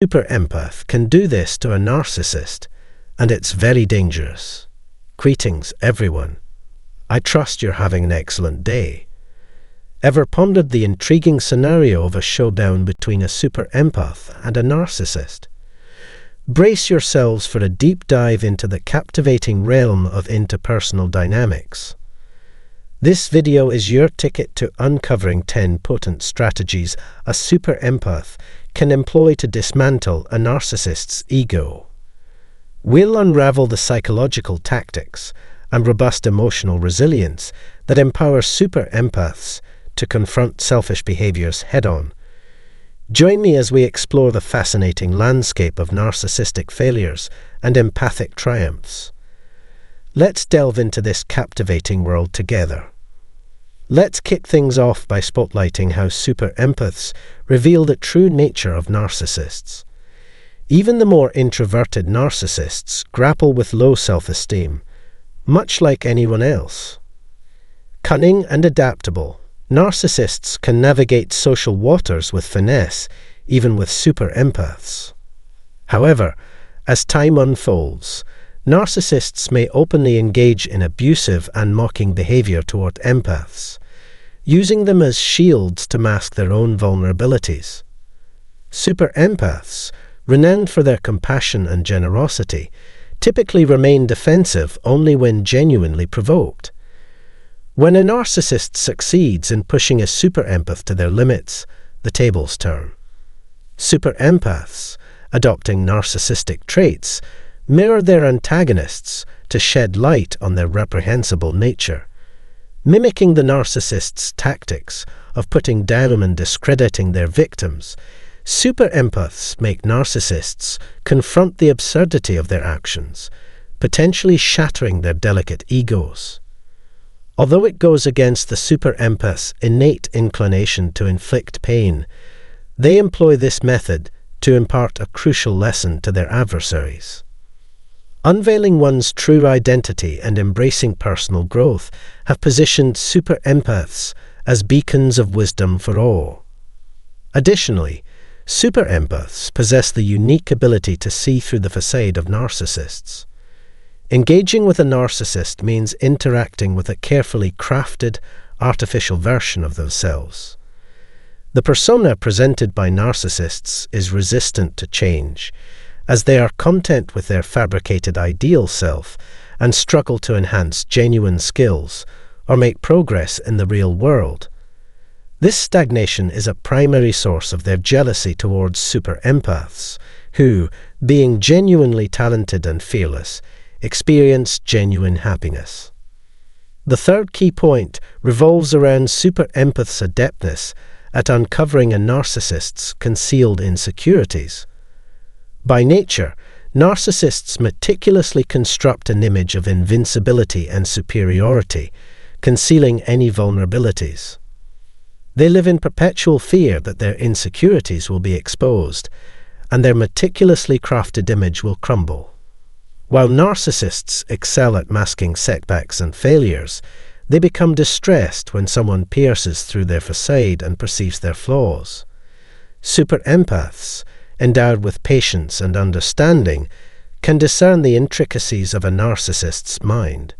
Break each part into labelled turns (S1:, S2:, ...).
S1: Super empath can do this to a narcissist, and it's very dangerous. Greetings, everyone. I trust you're having an excellent day. Ever pondered the intriguing scenario of a showdown between a super empath and a narcissist? Brace yourselves for a deep dive into the captivating realm of interpersonal dynamics. This video is your ticket to uncovering 10 potent strategies a super empath can employ to dismantle a narcissist's ego. We'll unravel the psychological tactics and robust emotional resilience that empower super empaths to confront selfish behaviors head-on. Join me as we explore the fascinating landscape of narcissistic failures and empathic triumphs. Let's delve into this captivating world together. Let's kick things off by spotlighting how super empaths reveal the true nature of narcissists. Even the more introverted narcissists grapple with low self-esteem, much like anyone else. Cunning and adaptable, narcissists can navigate social waters with finesse, even with super empaths. However, as time unfolds, narcissists may openly engage in abusive and mocking behavior toward empaths, using them as shields to mask their own vulnerabilities. Super empaths, renowned for their compassion and generosity, typically remain defensive only when genuinely provoked. When a narcissist succeeds in pushing a super empath to their limits, the tables turn. Super empaths, adopting narcissistic traits, mirror their antagonists to shed light on their reprehensible nature. Mimicking the narcissist's tactics of putting down and discrediting their victims, super empaths make narcissists confront the absurdity of their actions, potentially shattering their delicate egos. Although it goes against the super empath's innate inclination to inflict pain, they employ this method to impart a crucial lesson to their adversaries. Unveiling one's true identity and embracing personal growth have positioned super empaths as beacons of wisdom for all. Additionally, super empaths possess the unique ability to see through the facade of narcissists. Engaging with a narcissist means interacting with a carefully crafted, artificial version of themselves. The persona presented by narcissists is resistant to change, as they are content with their fabricated ideal self and struggle to enhance genuine skills or make progress in the real world. This stagnation is a primary source of their jealousy towards super empaths, who, being genuinely talented and fearless, experience genuine happiness. The third key point revolves around super empaths' adeptness at uncovering a narcissist's concealed insecurities. By nature, narcissists meticulously construct an image of invincibility and superiority, concealing any vulnerabilities. They live in perpetual fear that their insecurities will be exposed, and their meticulously crafted image will crumble. While narcissists excel at masking setbacks and failures, they become distressed when someone pierces through their facade and perceives their flaws. Super empaths, endowed with patience and understanding, can discern the intricacies of a narcissist's mind.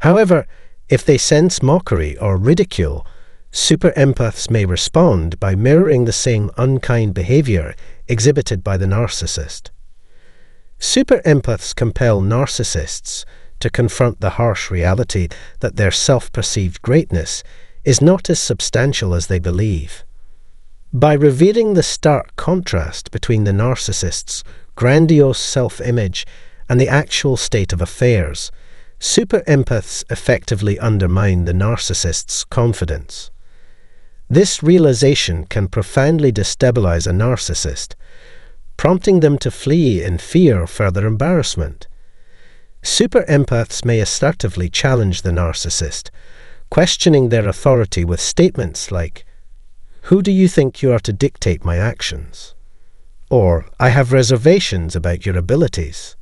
S1: However, if they sense mockery or ridicule, super empaths may respond by mirroring the same unkind behavior exhibited by the narcissist. Super empaths compel narcissists to confront the harsh reality that their self-perceived greatness is not as substantial as they believe. By revealing the stark contrast between the narcissist's grandiose self-image and the actual state of affairs, super empaths effectively undermine the narcissist's confidence. This realization can profoundly destabilize a narcissist, prompting them to flee in fear of further embarrassment. Super empaths may assertively challenge the narcissist, questioning their authority with statements like, "Who do you think you are to dictate my actions?" Or, "I have reservations about your abilities."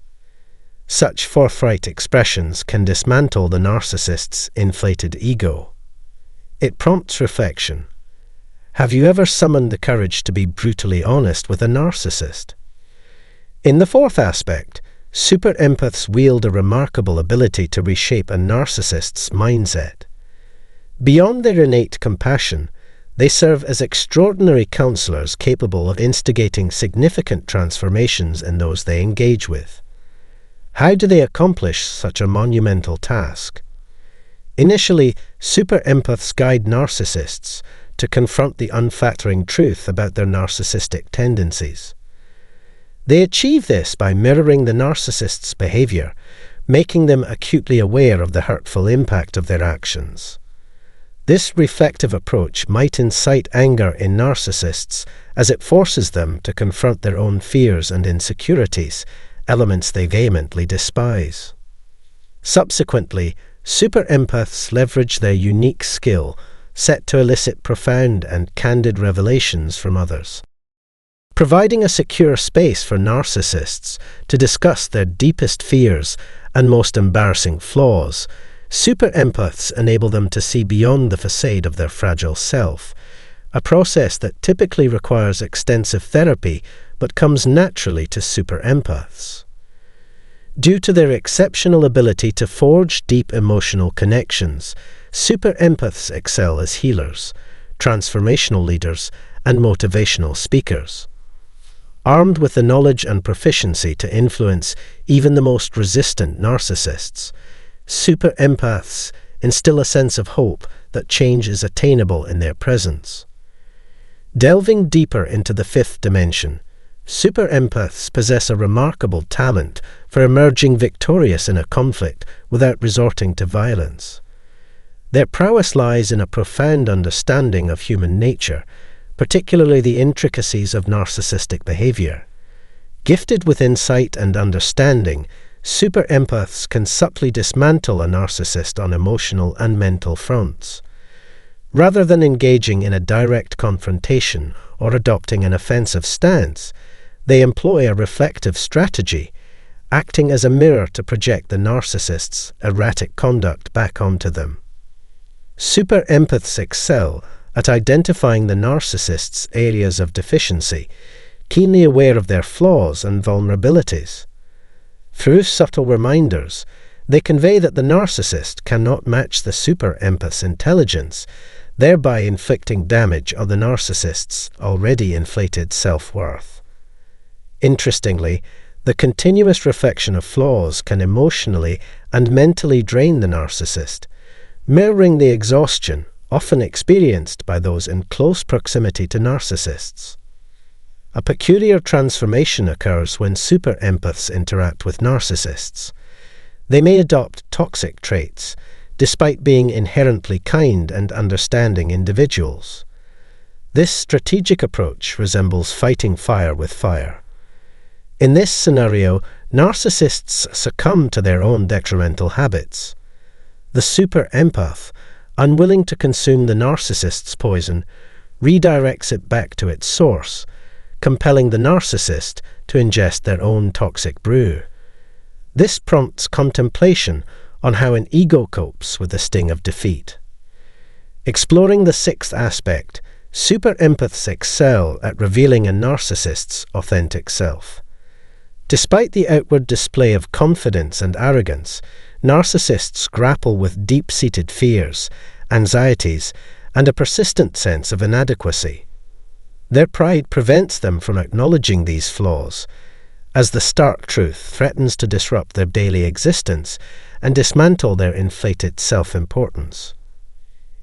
S1: Such forthright expressions can dismantle the narcissist's inflated ego. It prompts reflection. Have you ever summoned the courage to be brutally honest with a narcissist? In the fourth aspect, super empaths wield a remarkable ability to reshape a narcissist's mindset. Beyond their innate compassion, they serve as extraordinary counselors capable of instigating significant transformations in those they engage with. How do they accomplish such a monumental task? Initially, super empaths guide narcissists to confront the unflattering truth about their narcissistic tendencies. They achieve this by mirroring the narcissist's behavior, making them acutely aware of the hurtful impact of their actions. This reflective approach might incite anger in narcissists as it forces them to confront their own fears and insecurities, elements they vehemently despise. Subsequently, super empaths leverage their unique skill, set to elicit profound and candid revelations from others. Providing a secure space for narcissists to discuss their deepest fears and most embarrassing flaws, super empaths enable them to see beyond the facade of their fragile self, a process that typically requires extensive therapy but comes naturally to super empaths. Due to their exceptional ability to forge deep emotional connections, super empaths excel as healers, transformational leaders, and motivational speakers. Armed with the knowledge and proficiency to influence even the most resistant narcissists, super empaths instill a sense of hope that change is attainable in their presence. Delving deeper into the fifth dimension, super empaths possess a remarkable talent for emerging victorious in a conflict without resorting to violence. Their prowess lies in a profound understanding of human nature, particularly the intricacies of narcissistic behavior. Gifted with insight and understanding, super empaths can subtly dismantle a narcissist on emotional and mental fronts. Rather than engaging in a direct confrontation or adopting an offensive stance, they employ a reflective strategy, acting as a mirror to project the narcissist's erratic conduct back onto them. Super empaths excel at identifying the narcissist's areas of deficiency, keenly aware of their flaws and vulnerabilities. Through subtle reminders, they convey that the narcissist cannot match the super empath's intelligence, thereby inflicting damage on the narcissist's already inflated self-worth. Interestingly, the continuous reflection of flaws can emotionally and mentally drain the narcissist, mirroring the exhaustion often experienced by those in close proximity to narcissists. A peculiar transformation occurs when super empaths interact with narcissists. They may adopt toxic traits, despite being inherently kind and understanding individuals. This strategic approach resembles fighting fire with fire. In this scenario, narcissists succumb to their own detrimental habits. The super empath, unwilling to consume the narcissist's poison, redirects it back to its source, compelling the narcissist to ingest their own toxic brew. This prompts contemplation on how an ego copes with the sting of defeat. Exploring the sixth aspect, super empaths excel at revealing a narcissist's authentic self. Despite the outward display of confidence and arrogance, narcissists grapple with deep-seated fears, anxieties, and a persistent sense of inadequacy. Their pride prevents them from acknowledging these flaws, as the stark truth threatens to disrupt their daily existence and dismantle their inflated self-importance.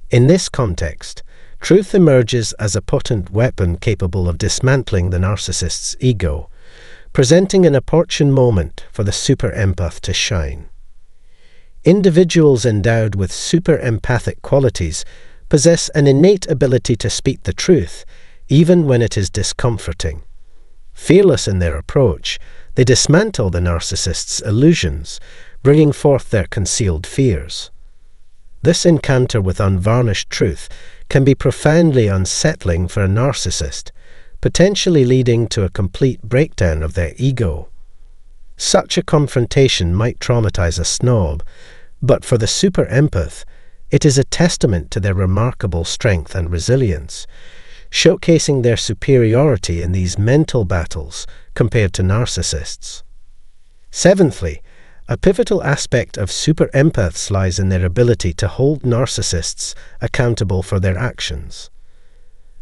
S1: In this context, truth emerges as a potent weapon capable of dismantling the narcissist's ego, presenting an opportune moment for the super empath to shine. Individuals endowed with super empathic qualities possess an innate ability to speak the truth, even when it is discomforting. Fearless in their approach, they dismantle the narcissist's illusions, bringing forth their concealed fears. This encounter with unvarnished truth can be profoundly unsettling for a narcissist, potentially leading to a complete breakdown of their ego. Such a confrontation might traumatize a snob, but for the super empath, it is a testament to their remarkable strength and resilience, showcasing their superiority in these mental battles compared to narcissists. Seventhly, a pivotal aspect of super empaths lies in their ability to hold narcissists accountable for their actions.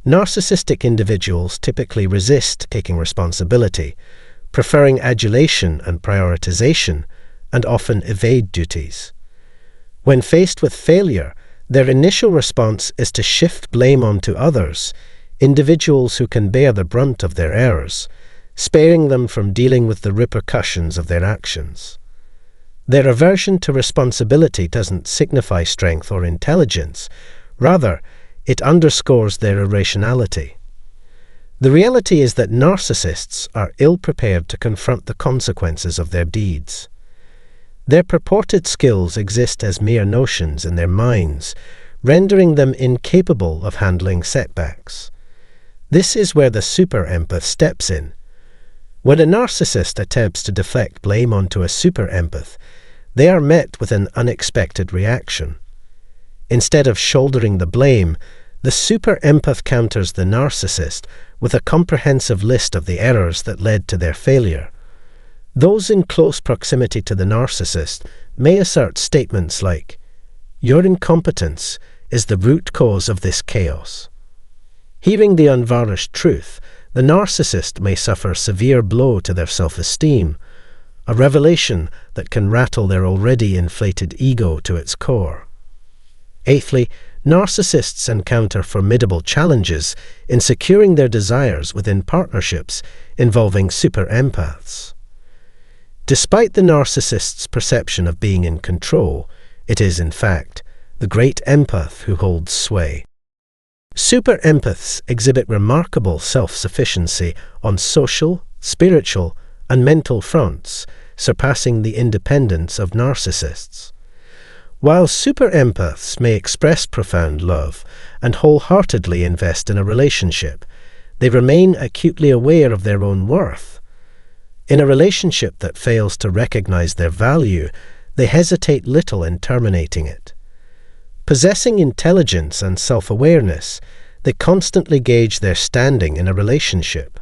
S1: Narcissistic individuals typically resist taking responsibility, preferring adulation and prioritization, and often evade duties. When faced with failure, their initial response is to shift blame onto others, individuals who can bear the brunt of their errors, sparing them from dealing with the repercussions of their actions. Their aversion to responsibility doesn't signify strength or intelligence. Rather, it underscores their irrationality. The reality is that narcissists are ill-prepared to confront the consequences of their deeds. Their purported skills exist as mere notions in their minds, rendering them incapable of handling setbacks. This is where the super empath steps in. When a narcissist attempts to deflect blame onto a super empath, they are met with an unexpected reaction. Instead of shouldering the blame, the super empath counters the narcissist with a comprehensive list of the errors that led to their failure. Those in close proximity to the narcissist may assert statements like, "Your incompetence is the root cause of this chaos." Hearing the unvarnished truth, the narcissist may suffer a severe blow to their self-esteem, a revelation that can rattle their already inflated ego to its core. Eighthly, narcissists encounter formidable challenges in securing their desires within partnerships involving super empaths. Despite the narcissist's perception of being in control, it is, in fact, the great empath who holds sway. Super empaths exhibit remarkable self-sufficiency on social, spiritual, and mental fronts, surpassing the independence of narcissists. While super empaths may express profound love and wholeheartedly invest in a relationship, they remain acutely aware of their own worth. In a relationship that fails to recognize their value, they hesitate little in terminating it. Possessing intelligence and self-awareness, they constantly gauge their standing in a relationship.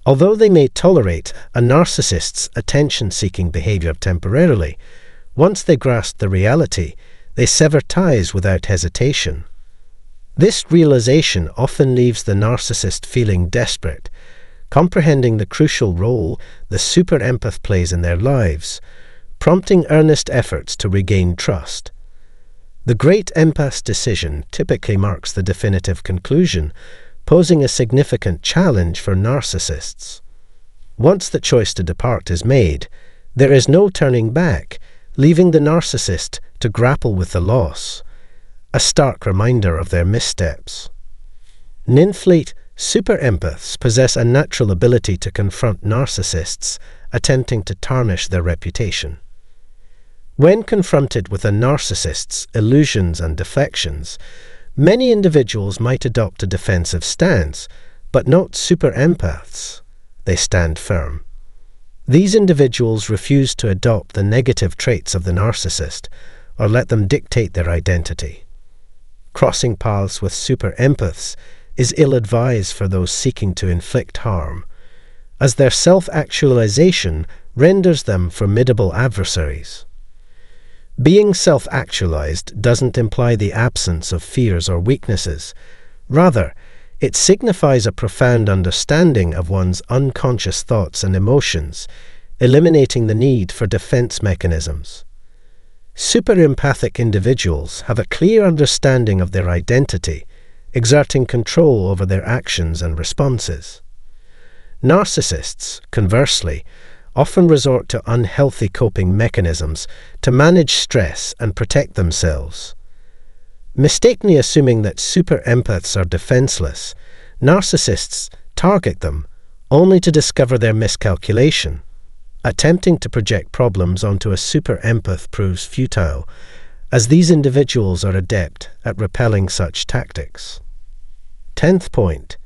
S1: Although they may tolerate a narcissist's attention-seeking behavior temporarily, once they grasp the reality, they sever ties without hesitation. This realization often leaves the narcissist feeling desperate, comprehending the crucial role the super empath plays in their lives, prompting earnest efforts to regain trust. The great empath's decision typically marks the definitive conclusion, posing a significant challenge for narcissists. Once the choice to depart is made, there is no turning back, leaving the narcissist to grapple with the loss, a stark reminder of their missteps. Ninthly, super empaths possess a natural ability to confront narcissists attempting to tarnish their reputation. When confronted with a narcissist's illusions and deflections, many individuals might adopt a defensive stance, but not super empaths. They stand firm. These individuals refuse to adopt the negative traits of the narcissist or let them dictate their identity. Crossing paths with super empaths is ill-advised for those seeking to inflict harm, as their self-actualization renders them formidable adversaries. Being self-actualized doesn't imply the absence of fears or weaknesses. Rather, it signifies a profound understanding of one's unconscious thoughts and emotions, eliminating the need for defense mechanisms. Super empathic individuals have a clear understanding of their identity, exerting control over their actions and responses. Narcissists, conversely, often resort to unhealthy coping mechanisms to manage stress and protect themselves. Mistakenly assuming that super empaths are defenseless, narcissists target them only to discover their miscalculation. Attempting to project problems onto a super empath proves futile, as these individuals are adept at repelling such tactics. 10th point.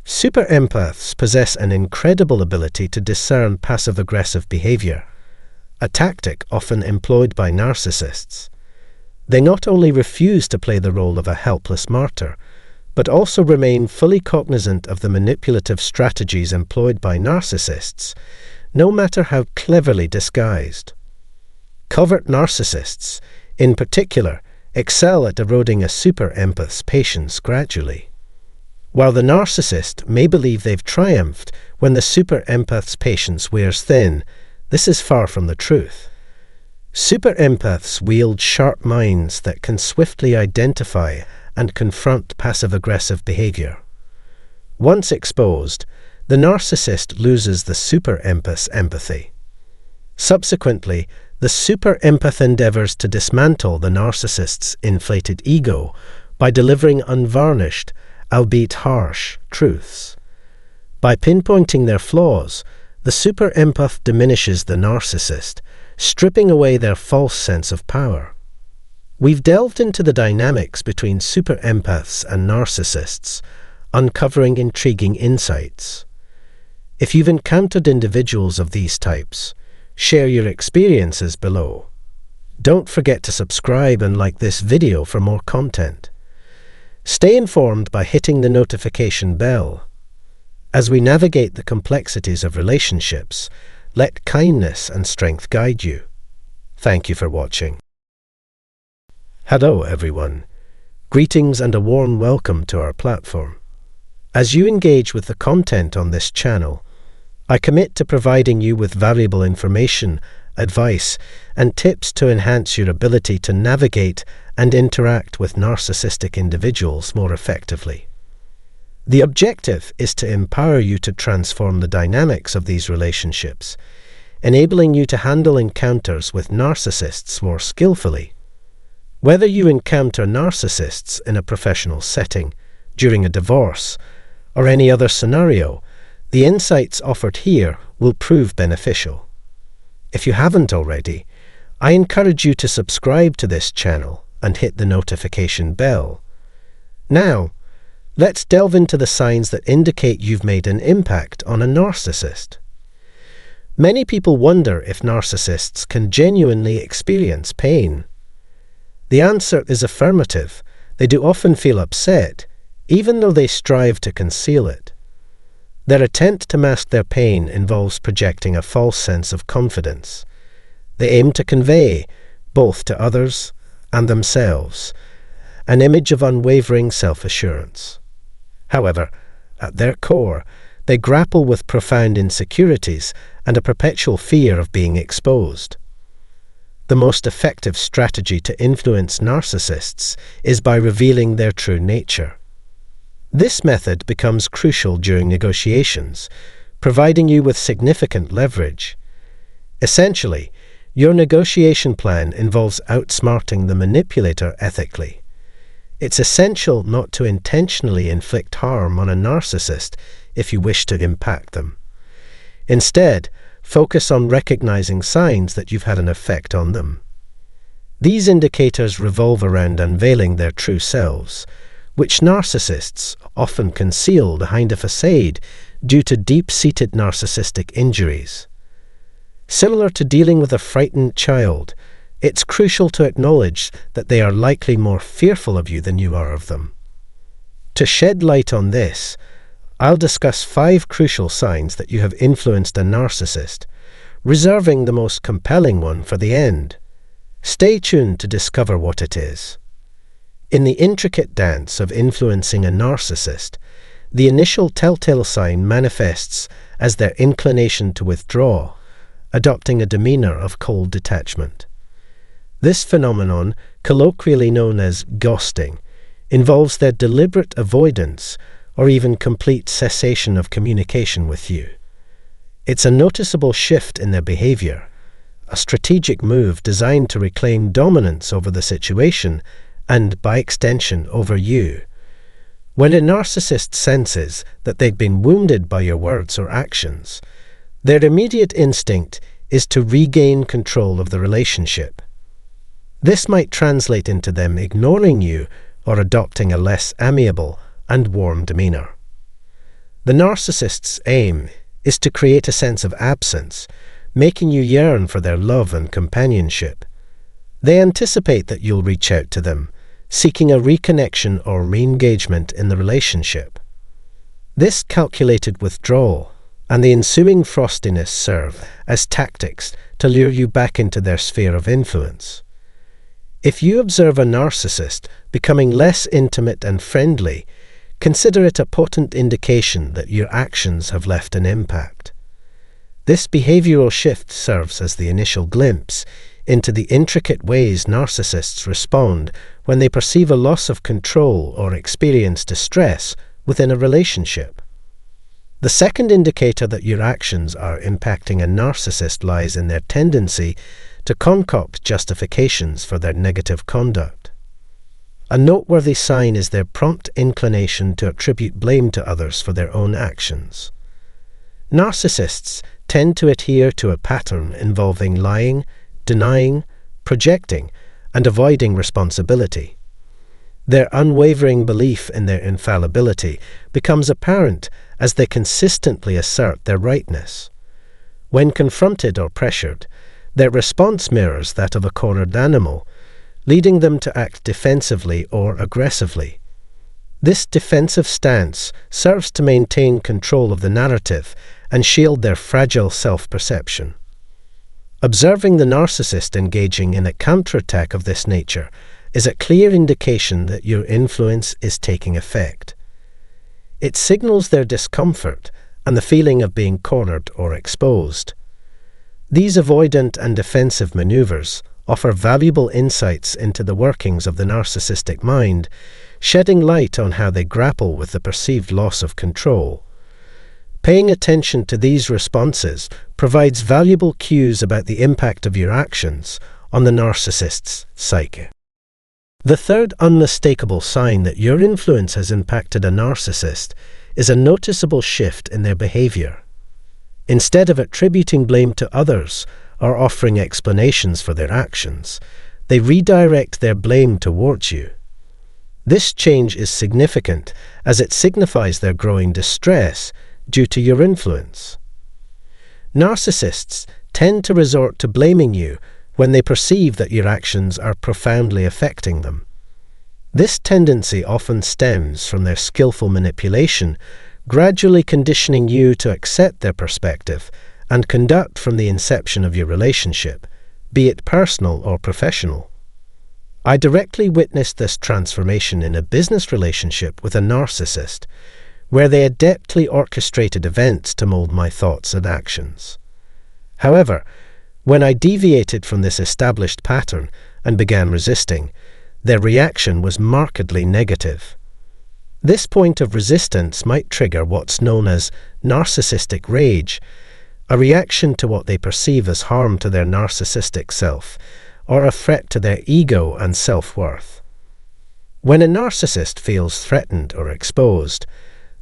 S1: Super empaths possess an incredible ability to discern passive-aggressive behavior, a tactic often employed by narcissists. They not only refuse to play the role of a helpless martyr, but also remain fully cognizant of the manipulative strategies employed by narcissists, no matter how cleverly disguised. Covert narcissists, in particular, excel at eroding a super-empath's patience gradually. While the narcissist may believe they've triumphed when the super-empath's patience wears thin, this is far from the truth. Super-empaths wield sharp minds that can swiftly identify and confront passive-aggressive behavior. Once exposed, the narcissist loses the super-empath's empathy. Subsequently, the super-empath endeavors to dismantle the narcissist's inflated ego by delivering unvarnished, albeit harsh, truths. By pinpointing their flaws, the super-empath diminishes the narcissist, stripping away their false sense of power. We've delved into the dynamics between super-empaths and narcissists, uncovering intriguing insights. If you've encountered individuals of these types, share your experiences below. Don't forget to subscribe and like this video for more content. Stay informed by hitting the notification bell. As we navigate the complexities of relationships, let kindness and strength guide you. Thank you for watching. Hello everyone. Greetings and a warm welcome to our platform. As you engage with the content on this channel, I commit to providing you with valuable information, advice, and tips to enhance your ability to navigate and interact with narcissistic individuals more effectively. The objective is to empower you to transform the dynamics of these relationships, enabling you to handle encounters with narcissists more skillfully. Whether you encounter narcissists in a professional setting, during a divorce, or any other scenario, the insights offered here will prove beneficial. If you haven't already, I encourage you to subscribe to this channel and hit the notification bell. Now, let's delve into the signs that indicate you've made an impact on a narcissist. Many people wonder if narcissists can genuinely experience pain. The answer is affirmative. They do often feel upset, even though they strive to conceal it. Their attempt to mask their pain involves projecting a false sense of confidence. They aim to convey, both to others and themselves, an image of unwavering self-assurance. However, at their core, they grapple with profound insecurities and a perpetual fear of being exposed. The most effective strategy to influence narcissists is by revealing their true nature. This method becomes crucial during negotiations, providing you with significant leverage. Essentially, your negotiation plan involves outsmarting the manipulator ethically. It's essential not to intentionally inflict harm on a narcissist if you wish to impact them. Instead, focus on recognizing signs that you've had an effect on them. These indicators revolve around unveiling their true selves, which narcissists often conceal behind a facade due to deep-seated narcissistic injuries. Similar to dealing with a frightened child, it's crucial to acknowledge that they are likely more fearful of you than you are of them. To shed light on this, I'll discuss 5 crucial signs that you have influenced a narcissist, reserving the most compelling one for the end. Stay tuned to discover what it is. In the intricate dance of influencing a narcissist, the initial telltale sign manifests as their inclination to withdraw, adopting a demeanor of cold detachment. This phenomenon, colloquially known as ghosting, involves their deliberate avoidance or even complete cessation of communication with you. It's a noticeable shift in their behavior, a strategic move designed to reclaim dominance over the situation and, by extension, over you. When a narcissist senses that they've been wounded by your words or actions, their immediate instinct is to regain control of the relationship. This might translate into them ignoring you or adopting a less amiable and warm demeanor. The narcissist's aim is to create a sense of absence, making you yearn for their love and companionship. They anticipate that you'll reach out to them, seeking a reconnection or re-engagement in the relationship. This calculated withdrawal and the ensuing frostiness serve as tactics to lure you back into their sphere of influence. If you observe a narcissist becoming less intimate and friendly, consider it a potent indication that your actions have left an impact. This behavioral shift serves as the initial glimpse into the intricate ways narcissists respond when they perceive a loss of control or experience distress within a relationship. The second indicator that your actions are impacting a narcissist lies in their tendency to concoct justifications for their negative conduct. A noteworthy sign is their prompt inclination to attribute blame to others for their own actions. Narcissists tend to adhere to a pattern involving lying, denying, projecting, and avoiding responsibility. Their unwavering belief in their infallibility becomes apparent as they consistently assert their rightness. When confronted or pressured, their response mirrors that of a cornered animal, leading them to act defensively or aggressively. This defensive stance serves to maintain control of the narrative and shield their fragile self-perception. Observing the narcissist engaging in a counterattack of this nature is a clear indication that your influence is taking effect. It signals their discomfort and the feeling of being cornered or exposed. These avoidant and defensive maneuvers offer valuable insights into the workings of the narcissistic mind, shedding light on how they grapple with the perceived loss of control. Paying attention to these responses provides valuable cues about the impact of your actions on the narcissist's psyche. The third unmistakable sign that your influence has impacted a narcissist is a noticeable shift in their behavior. Instead of attributing blame to others or offering explanations for their actions, they redirect their blame towards you. This change is significant as it signifies their growing distress due to your influence. Narcissists tend to resort to blaming you when they perceive that your actions are profoundly affecting them. This tendency often stems from their skillful manipulation, gradually conditioning you to accept their perspective and conduct from the inception of your relationship, be it personal or professional. I directly witnessed this transformation in a business relationship with a narcissist, where they adeptly orchestrated events to mold my thoughts and actions. However, when I deviated from this established pattern and began resisting, their reaction was markedly negative. This point of resistance might trigger what's known as narcissistic rage, a reaction to what they perceive as harm to their narcissistic self, or a threat to their ego and self-worth. When a narcissist feels threatened or exposed,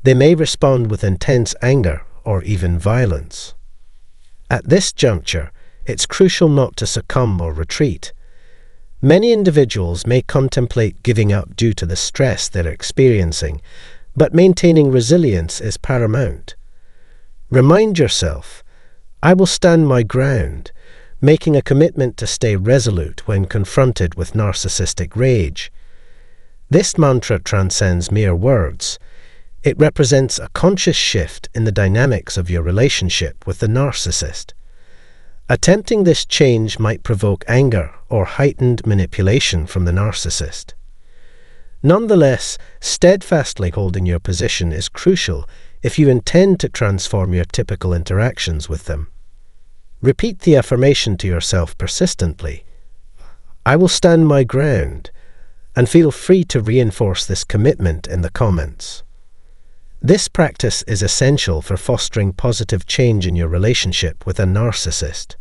S1: they may respond with intense anger or even violence. At this juncture, it's crucial not to succumb or retreat. Many individuals may contemplate giving up due to the stress they're experiencing, but maintaining resilience is paramount. Remind yourself, I will stand my ground, making a commitment to stay resolute when confronted with narcissistic rage. This mantra transcends mere words. It represents a conscious shift in the dynamics of your relationship with the narcissist. Attempting this change might provoke anger or heightened manipulation from the narcissist. Nonetheless, steadfastly holding your position is crucial if you intend to transform your typical interactions with them. Repeat the affirmation to yourself persistently. I will stand my ground, and feel free to reinforce this commitment in the comments. This practice is essential for fostering positive change in your relationship with a narcissist.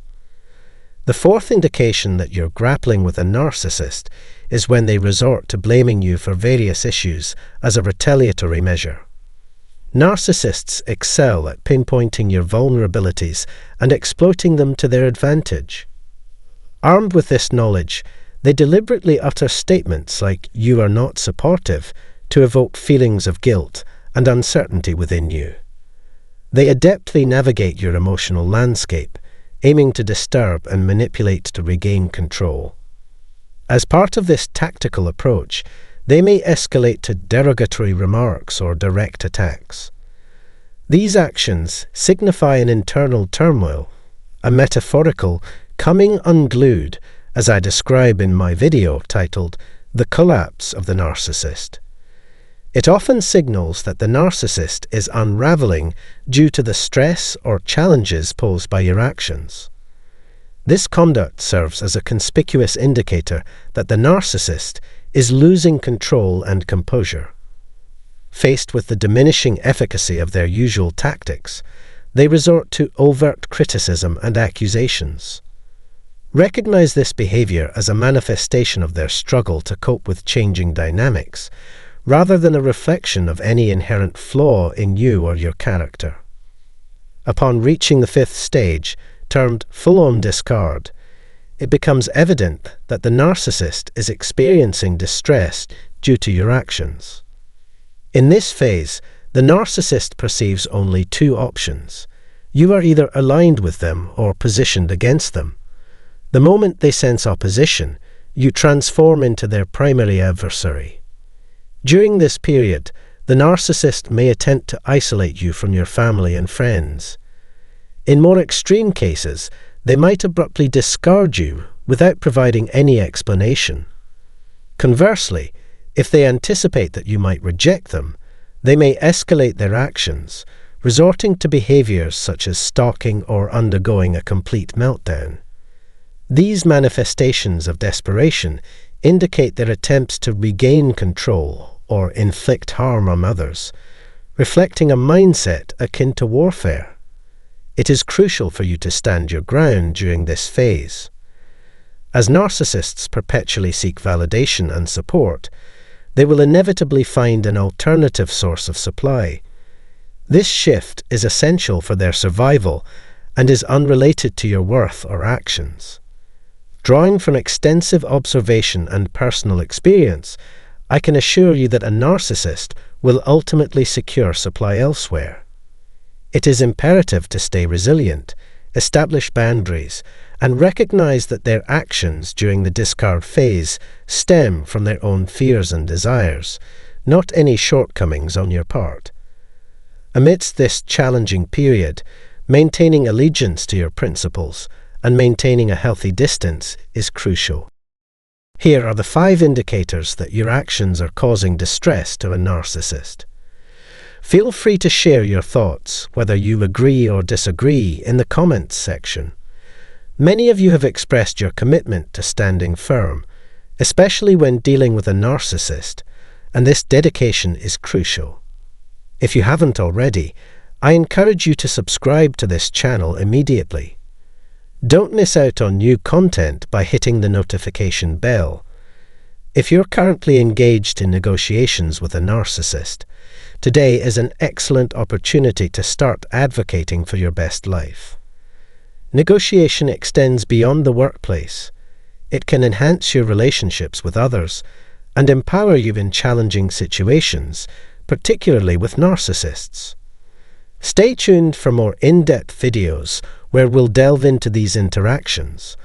S1: The fourth indication that you're grappling with a narcissist is when they resort to blaming you for various issues as a retaliatory measure. Narcissists excel at pinpointing your vulnerabilities and exploiting them to their advantage. Armed with this knowledge, they deliberately utter statements like "you are not supportive" to evoke feelings of guilt and uncertainty within you. They adeptly navigate your emotional landscape, aiming to disturb and manipulate to regain control. As part of this tactical approach, they may escalate to derogatory remarks or direct attacks. These actions signify an internal turmoil, a metaphorical coming unglued, as I describe in my video titled "The Collapse of the Narcissist." It often signals that the narcissist is unraveling due to the stress or challenges posed by your actions. This conduct serves as a conspicuous indicator that the narcissist is losing control and composure. Faced with the diminishing efficacy of their usual tactics, they resort to overt criticism and accusations. Recognize this behavior as a manifestation of their struggle to cope with changing dynamics, rather than a reflection of any inherent flaw in you or your character. Upon reaching the fifth stage, termed full-on discard, it becomes evident that the narcissist is experiencing distress due to your actions. In this phase, the narcissist perceives only two options. You are either aligned with them or positioned against them. The moment they sense opposition, you transform into their primary adversary. During this period, the narcissist may attempt to isolate you from your family and friends. In more extreme cases, they might abruptly discard you without providing any explanation. Conversely, if they anticipate that you might reject them, they may escalate their actions, resorting to behaviors such as stalking or undergoing a complete meltdown. These manifestations of desperation indicate their attempts to regain control or inflict harm on others, reflecting a mindset akin to warfare. It is crucial for you to stand your ground during this phase. As narcissists perpetually seek validation and support, they will inevitably find an alternative source of supply. This shift is essential for their survival and is unrelated to your worth or actions. Drawing from extensive observation and personal experience, I can assure you that a narcissist will ultimately secure supply elsewhere. It is imperative to stay resilient, establish boundaries, and recognize that their actions during the discard phase stem from their own fears and desires, not any shortcomings on your part. Amidst this challenging period, maintaining allegiance to your principles and maintaining a healthy distance is crucial. Here are the 5 indicators that your actions are causing distress to a narcissist. Feel free to share your thoughts, whether you agree or disagree, in the comments section. Many of you have expressed your commitment to standing firm, especially when dealing with a narcissist, and this dedication is crucial. If you haven't already, I encourage you to subscribe to this channel immediately. Don't miss out on new content by hitting the notification bell. If you're currently engaged in negotiations with a narcissist, today is an excellent opportunity to start advocating for your best life. Negotiation extends beyond the workplace. It can enhance your relationships with others and empower you in challenging situations, particularly with narcissists. Stay tuned for more in-depth videos where we'll delve into these interactions,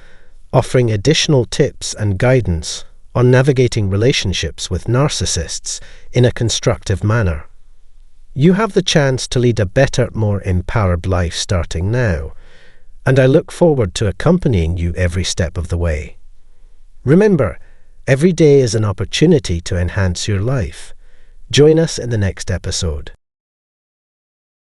S1: offering additional tips and guidance on navigating relationships with narcissists in a constructive manner. You have the chance to lead a better, more empowered life starting now, and I look forward to accompanying you every step of the way. Remember, every day is an opportunity to enhance your life. Join us in the next episode.